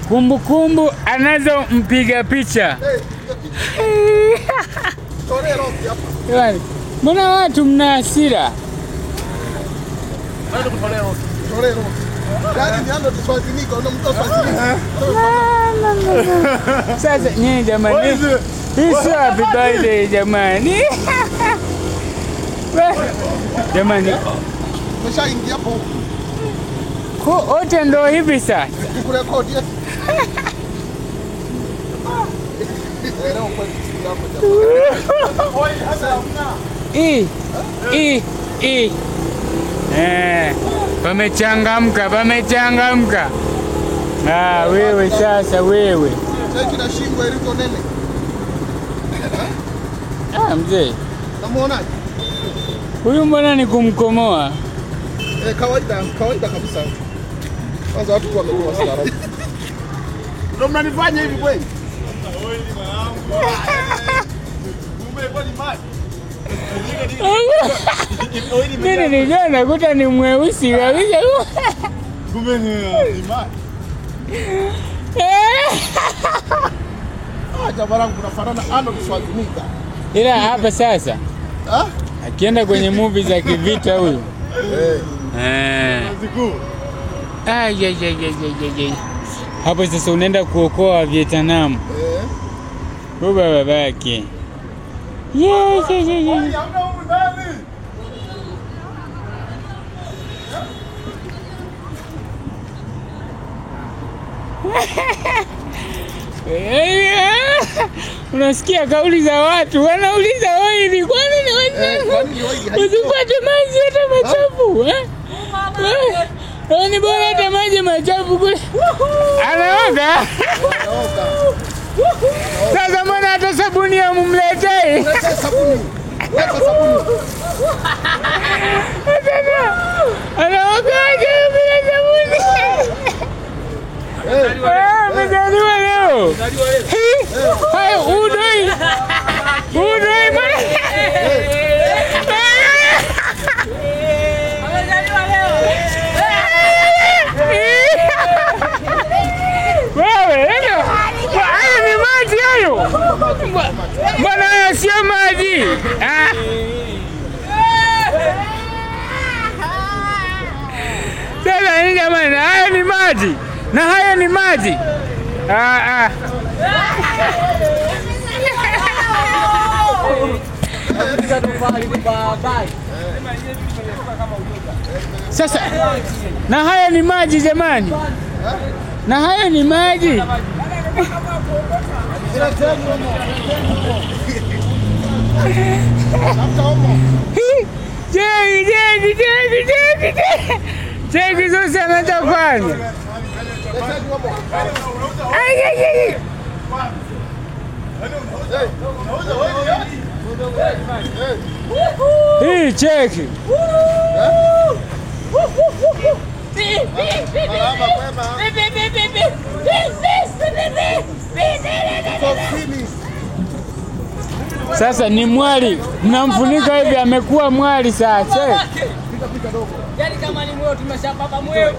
Kumbukumbu anazo mpiga picha. Mbona watu mna hasira? Sasa nyinyi jamani, hii sio happy birthday jamani. Jamani, umeshaingia hapo. Wote ndo hivi sasa. Kurekodi. Pamechangamka. Wewe sasa wewe. Cheki na shingo iliko nene. Mzee. Namuona? Huyu mbona ni kumkomoa? Kawaida kabisa. Kwanza watu wamekuwa stara. Ndio mnanifanya hivi kweli? Mimi nilijua nakuta ni mweusi kabisa. Kumbe ni imani. Jabarangu kunafanana Arnold Schwarzenegger. Ila hapa sasa. Akienda kwenye movie za kivita huyu. Hapo sasa unaenda kuokoa Vietnam. Baba babake. Unasikia kauli za watu, wanauliza oili, kwani ni usipate maji hata machafu? Ni bora hata maji machafu kule. Anaoga. Sasa mbona hata sabuni ya mumletei? Leta sabuni. Anaoga bila sabuni. Mezaliwa leo. Hai udoi bwana. Amezaliwa leo. Wewe, haya ni maji hayo. Mbona haya sio maji? Sasa ni jamani, haya ni maji. Na haya ni maji. Sasa na haya ni maji jamani. Na haya ni maji. Cheki sasa anachofanya. Hii cheki. Sasa ni mwali, mnamfunika hivi amekuwa mwali sasa. Yaani kama ni mweo tumeshapapa mweo.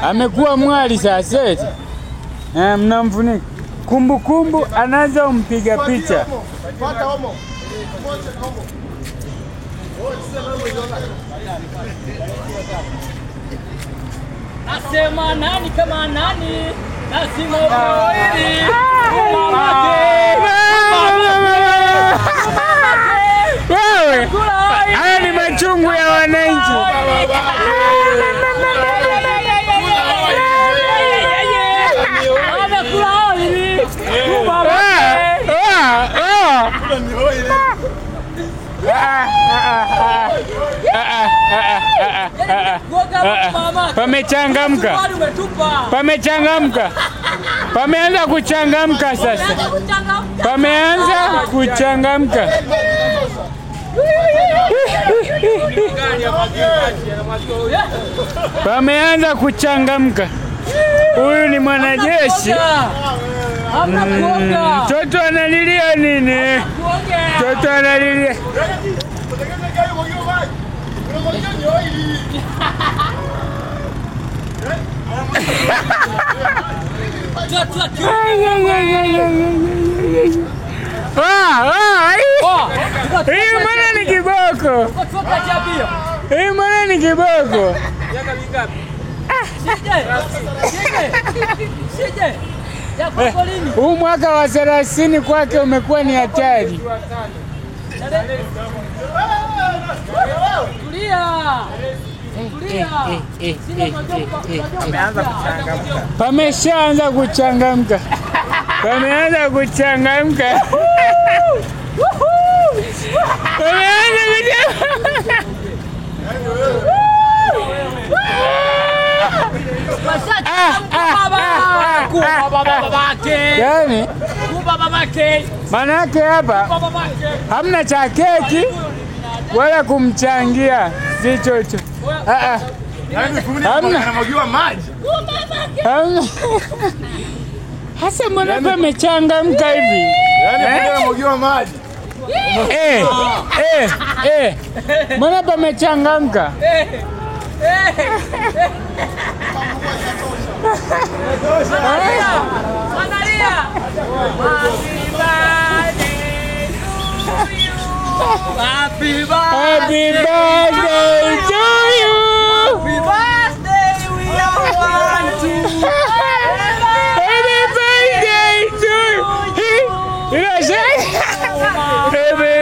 Amekuwa mwali sasa. Mnamfunika. Kumbukumbu anazo mpiga picha. Pata homo. Asema nani kama nani? Lazima uoili. Wewe, haya ni machungu ya wananchi. Pamechangamka. Pameanza kuchangamka sasa. Pameanza kuchangamka. Pameanza kuchangamka. Huyu ni mwanajeshi. Mtoto analilia nini? Mtoto analilia. Hii mwana ni kiboko. Hii mwana ni kiboko. Huu mwaka wa 30 kwake umekuwa ni hatari. Pameshaanza kuchangamka. Pameanza kuchangamka. Yani manake hapa hamna cha keki wala kumchangia si chocho. Hamna hasa mbona pamechangamka hivi? Anamwagiwa maji. Mbona pamechangamka? Happy birthday to you. Happy birthday, we all want to. Happy birthday to you. Happy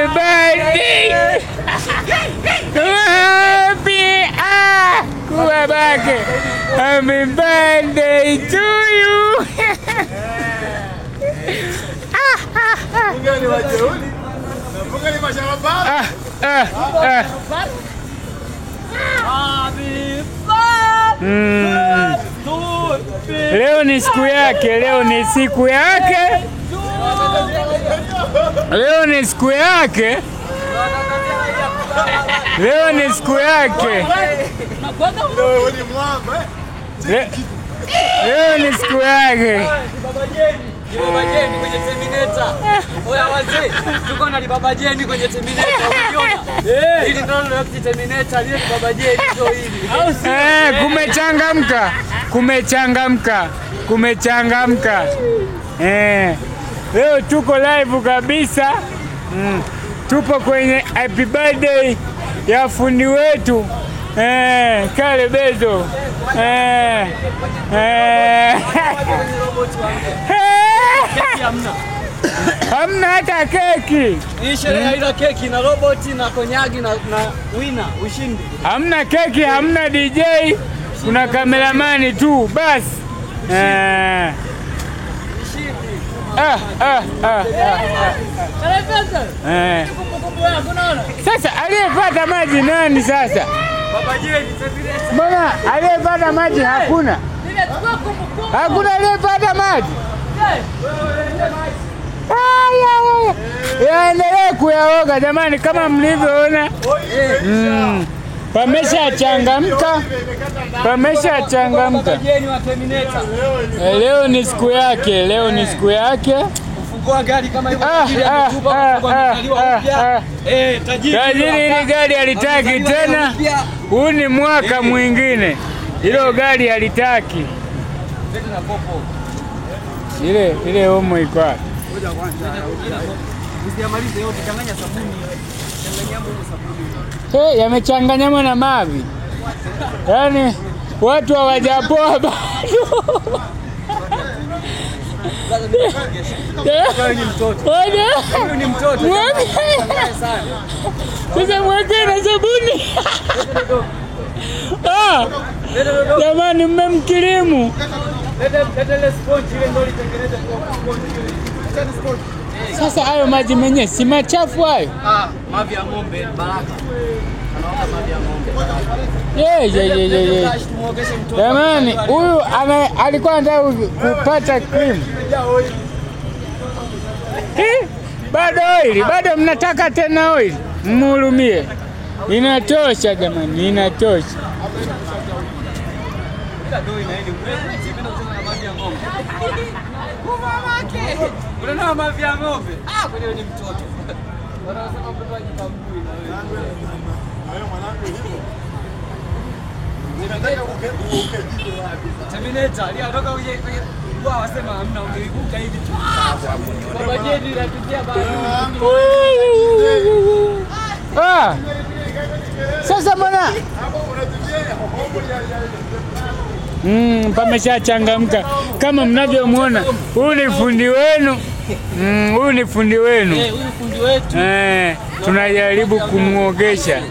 birthday. Happy birthday to you. Leo ni siku yake, leo ni siku yake. Leo ni siku yake. Leo ni siku yake. Leo ni siku yake. Baba Jeni kwenye Terminator. Oya wazee, tuko na Baba Jeni kwenye Terminator. Unaona? Hili ndio Terminator, ile Baba Jeni ndio hili. Kumechangamka. Kumechangamka. Kumechangamka. Leo tuko live kabisa. Tupo kwenye happy birthday ya fundi wetu. Kale Bezo. Hamna hata keki. Hii sherehe haina keki na roboti na konyagi na winner ushindi. Hamna keki, hamna DJ. Kuna kameramani tu basi. Sasa aliyepata maji nani sasa? Baba Jeni. Mbona aliyepata maji hakuna? Hakuna aliyepata maji. Yaendelee kuyaoga jamani, kama mlivyoona. Pameshachangamka. Pameshachangamka. Leo ni siku yake, leo ni siku yake. Fungua gari kama hivyo. Tajiri hili gari halitaki tena. Huu ni mwaka mwingine. Hilo gari halitaki. Ile homo iko wapi? Usiamalize yote, changanya sabuni. Changanya yamechanganywa na mavi. Yaani watu hawajapoa bado. Wewe ni mtoto. Wewe ni mtoto. Sasa mweke na sabuni. Jamani mmemkirimu. Leta sponge ile ndio itengeneze sponge. Sasa hayo maji menyewe si machafu hayo? Mavi ya ng'ombe baraka. Anaomba mavi ya ng'ombe. Jamani huyu alikuwa anataka kupata cream. Bado oili, bado mnataka tena oili? Mhurumie. Inatosha jamani, inatosha. Unaona mavi ya ng'ombe? Kwani ni mtoto. Wanasema mtoto ajitambui na wewe. Hayo mwanangu hivyo. Terminator, alitoka uje wao wasema hamna ungeiguka hivi tu. Baba Jeni anapitia bado. Sasa bwana. Pameshachangamka kama mnavyomwona. Huyu ni fundi wenu. Huyu ni fundi wenu. huyu fundi wetu. Tunajaribu kumuogesha.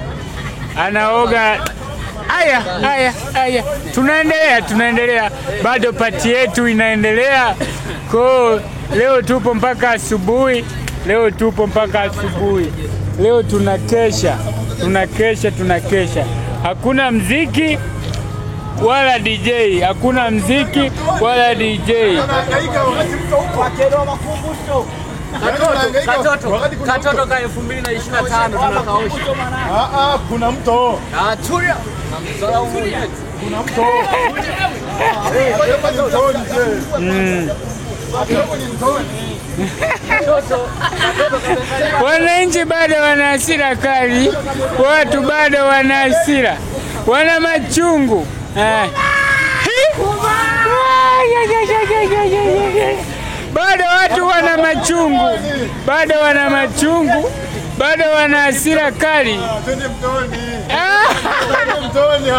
Anaoga. Aya. Tunaendelea. Bado pati yetu inaendelea. Kwa leo tupo mpaka asubuhi. Leo tunakesha. Hakuna mziki wala DJ. Katoto ka 2025 tunakaosha. Kuna mto. Tulia. Kuna mto. Wananchi bado wana hasira kali, watu bado wana hasira, wana machungu. Bado watu wana machungu, bado wana hasira kali. Twende mtoni. Mtoni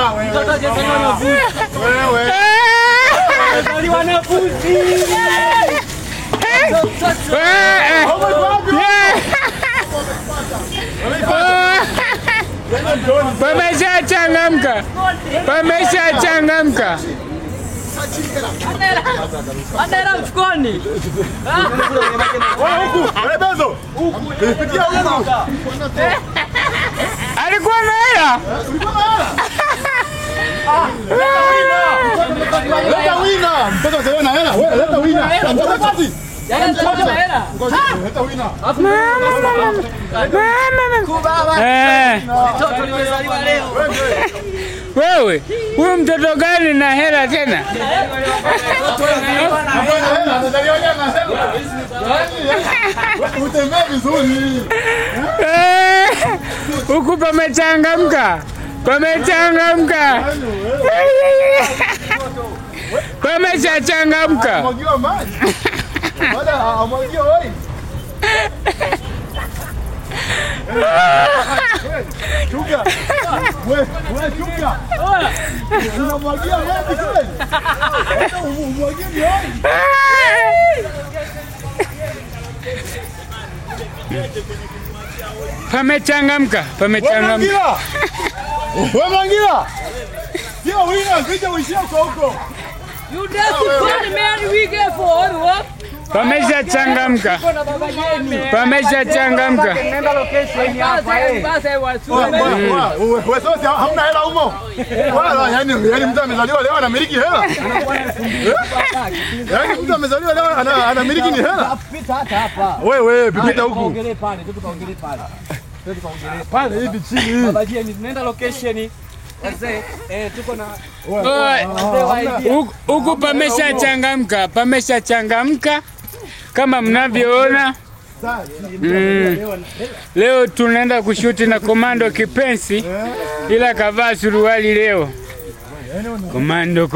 wewe. Wanafunzi. Pameshachangamka. Adera mfukoni. Alikuwa na hela. Leta wina. Mtoto sasa na hela. Wewe leta wina. Mtoto kazi. Leta wina. Mtoto nimezaliwa leo. Wewe, huyu mtoto gani na hela tena? Utembea vizuri. Huku pamechangamka. Pameshachangamka. Mwagiwa maji. Baada amwagiwa wewe. Chuga. Wewe chuga. Unamwagia maji kweli? Umwagie maji. Pamechangamka. Wewe Mangira. Sio wina, kija uishia huko. You just funny man we get for what? Pameshachangamka. Nenda location hapa Wewe sasa hamna hela humo. Wala yani mtu amezaliwa leo anamiliki hela. Yani mtu amezaliwa leo anamiliki ni hela. Pita hata hapa. Wewe pita huku. Tuongelee pale. Pale hivi chini. Baba Jeni nenda location. Wazee tuko na huku pameshachangamka kama mnavyoona. Leo tunaenda kushuti na Komando Kipenzi, ila kavaa suruali leo. Komando.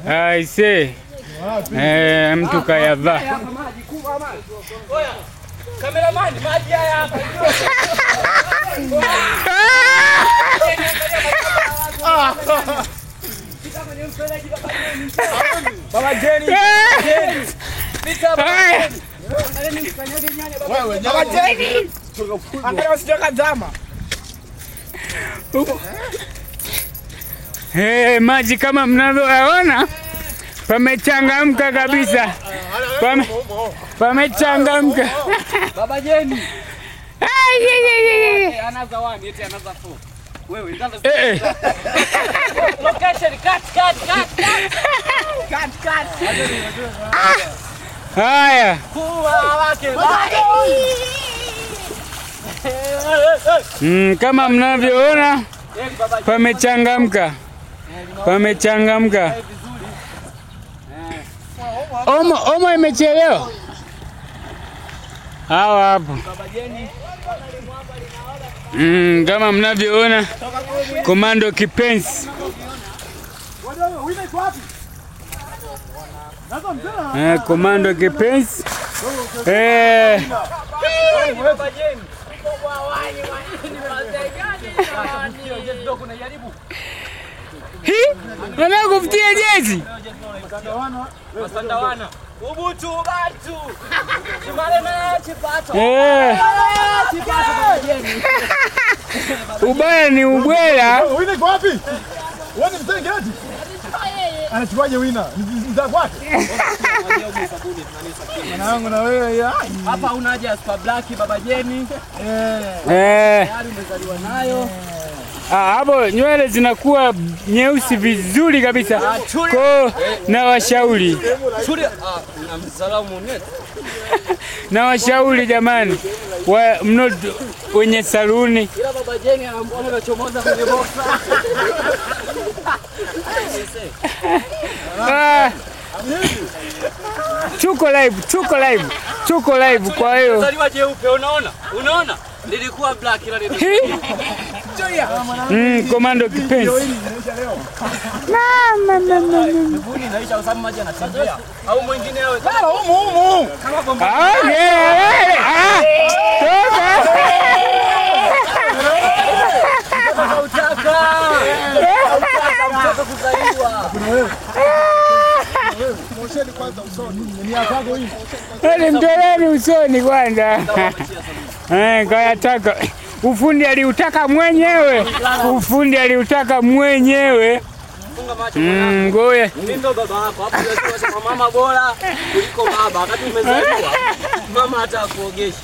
I say. Mtu kayavaa. Cameraman, maji haya hapa. Baba Jeni. Baba Jeni. Angalia usitoka drama. Maji kama mnavyoona pamechangamka kabisa. Pamechangamka. Baba Jeni. Another one, eti another four. Wewe ndio location cut. Haya. Kama mnavyoona pamechangamka. Omo imechelewa. Hawa hapo. Kama mnavyoona komando kipenzi. Komando kipenzi. Nataka kufutia jezi. Masandawana. Ubutu batu. Chimale na chipato. Chipato bajeni. Ubaya ni ubwela. Wina iko wapi? Wewe ni mtenge eti? Anachukuaje wina? Mzaa kwake? Mwanangu na wewe ya. Hapa una haja ya Super Black baba Jeni. Tayari umezaliwa nayo. Hapo nywele zinakuwa nyeusi vizuri kabisa. Kwa na washauri. Namsalamu net. Na washauri jamani wenye saluni. Ila baba Jeni anampona anachomoza kwenye boxa. Tuko live kwa hiyo. Mzaliwa jeupe unaona? Nilikuwa black ila nilikuwa. Komando kipenzi. Mbuni naisha usamu maji anatembea. Au mwingine awe. Humu. Kama bomba. Utaka kuzaliwa. Mosheni kwanza usoni. Ni yako hii. Mtoleni usoni kwanza. Kayataka. Ufundi aliutaka mwenyewe. Funga macho. Ngoye. Ndio baba yako. Hapo unasema mama bora kuliko baba. Wakati umezaliwa mama atakuogesha.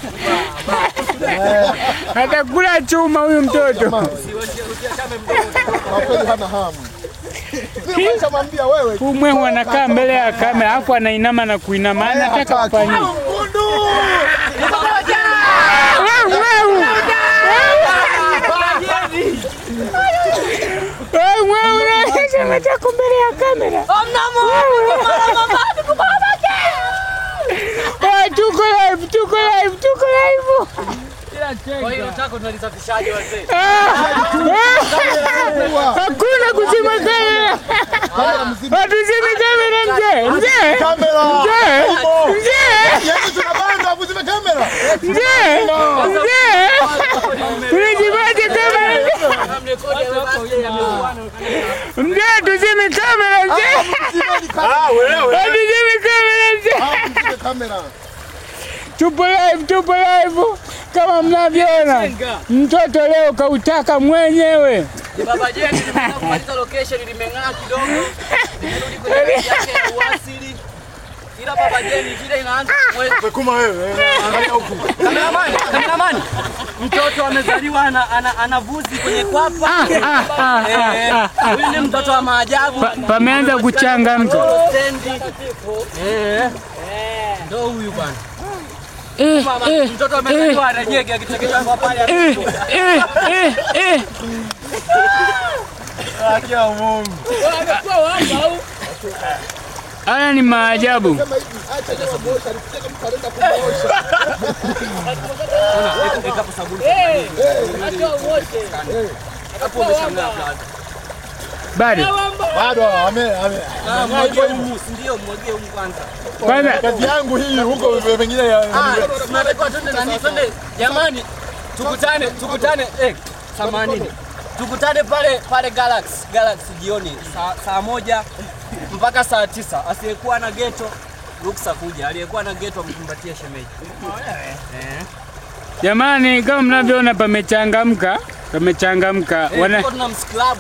Atakula chuma huyu mtoto. Usiachame mdomo. Kweli hana hamu. Mimi nimeshamwambia wewe. Mwewe anakaa mbele ya kamera afu anainama na kuinama. Anataka kufanya. Unataka mbele ya kamera. Tuko live. Kwa hiyo unataka tunalisafishaje wazee? Hakuna kuzima kamera. Hatuzime kamera mzee. Yaani tunabanda kuzima kamera. Unajibaje kamera? Mzee tuzime kamera mzee. Wewe. Tuzime kamera mzee. Tupo live. Kama mnavyoona mtoto leo kautaka mwenyewe. Baba Jeni nimeenda kumaliza location limeng'aa kidogo. Nimerudi kwenye rangi yake ya uasili. Ila baba Jeni kile inaanza Kuma wewe. Angalia huku. Kameraman. Mtoto amezaliwa ana vuzi kwenye kwapa. Huyu ni mtoto wa maajabu. Pameanza kuchangamka. Ndio huyu bwana. Mtoto amezaliwa ananyege akichekesha kwa pale. Akia Mungu. Amekuwa wamba au? Haya ni maajabu. Bado ndio mwagie huko kwanza. Kazi yangu hii huko pengine ya tunatakiwa twende jamani, tukutane samanini. Tukutane pale Galaxy jioni saa 1 mpaka saa 9. Asiyekuwa na ghetto ruksa kuja, aliyekuwa na ghetto amkumbatie shemeji. Jamani, kama mnavyoona pamechangamka.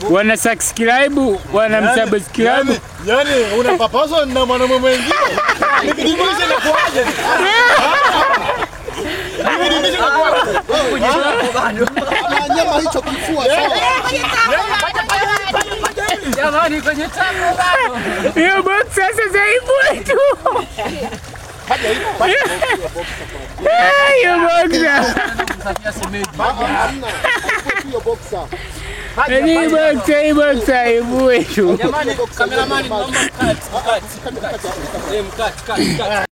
Wana subscribe, wana msubscribe. Yaani unapapaswa na mwanamume mwingine. Nikidimbulisha na kuaje. Nyama hicho kifua sawa. Jamani kwenye tango bado. Hiyo box sasa zaibu tu. Hiyo box. Hiyo box zaibu tu. Jamani, cameraman naomba cut.